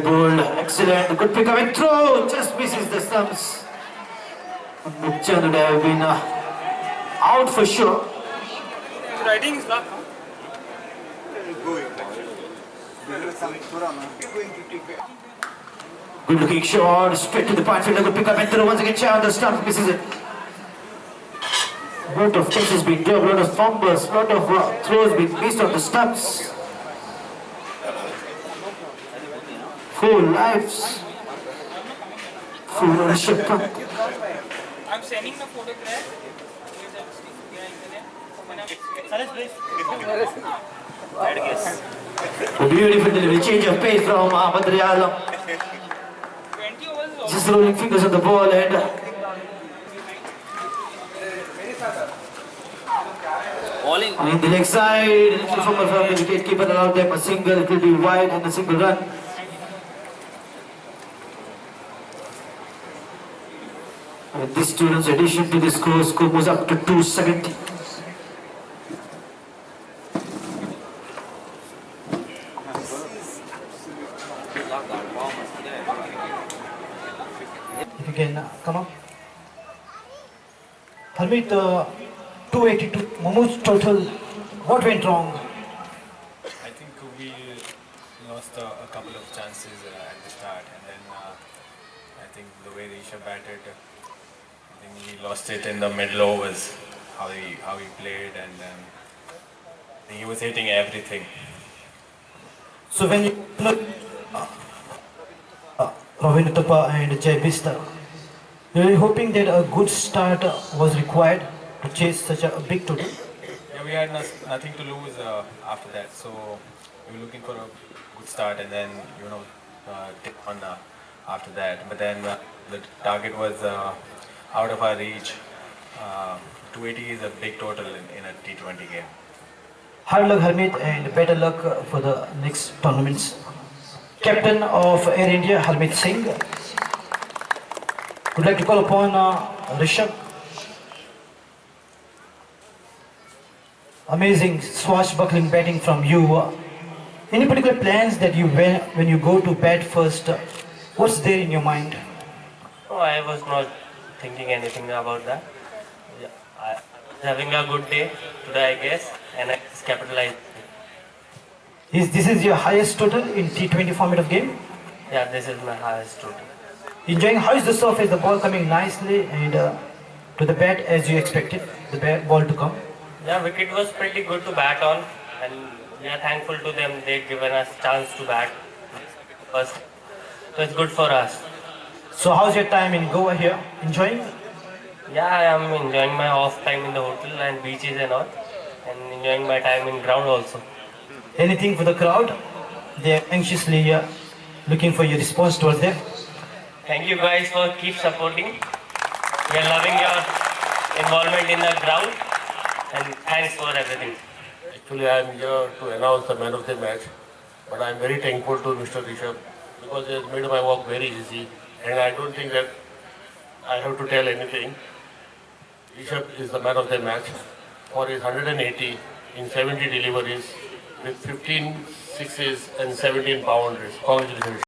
bowled. Excellent. Good pick up and throw. Just misses the stumps. Mukchand would have been out for sure. Riding is not. Good looking shot. Straight to the point fielder. Good pick up and throw. Once again, Chai on the stump. Misses it. A lot of catches being dropped. A lot of fumbles. A lot of throws being missed on the stumps. 4 lives. Full ownership. I'm sending the photograph. A beautiful delivery. Change of pace from Badri Alam. Just rolling fingers on the ball and in the leg side, little fumble from the wicketkeeper allowed them a single. It will be wide and a single run. And this student's addition to the score moves up to 270. If you can come up. Harmeet, 282, Mahmood's total. What went wrong? I think we lost a couple of chances at the start, and then I think the way Rishabh batted, I think he lost it in the middle overs, how he played, and I think he was hitting everything. So when you Ravin Uthappa and Jai Bista, you were hoping that a good start was required to chase such a big total? Yeah, we had nothing to lose after that, so we were looking for a good start and then, take on after that. But then the target was out of our reach. 280 is a big total in a T20 game. Hard luck, Harmeet, and better luck for the next tournaments. Captain of Air India, Harmeet Singh. Would like to call upon Rishabh. Amazing swashbuckling batting from you. Any particular plans that you when you go to bat first? What's there in your mind? No, I was not thinking anything about that. Yeah, I was having a good day today, I guess, and I just capitalized. This is your highest total in T20 format of game? Yeah, this is my highest total. Enjoying, how is the surface, the ball coming nicely and to the bat as you expected, the ball to come? Yeah, wicket was pretty good to bat on, and we are thankful to them. They've given us chance to bat first, so it's good for us. So how's your time in Goa here? Enjoying? Yeah, I am enjoying my off time in the hotel and beaches and all, and enjoying my time in ground also. Anything for the crowd? They are anxiously looking for your response towards them. Thank you guys for keep supporting. We are loving your involvement in the ground, and thanks for everything. Actually, I am here to announce the man of the match, but I am very thankful to Mr. Rishabh because he has made my work very easy, and I don't think that I have to tell anything. Rishabh is the man of the match for his 180 in 70 deliveries with 15 sixes and 17 boundaries. Congratulations.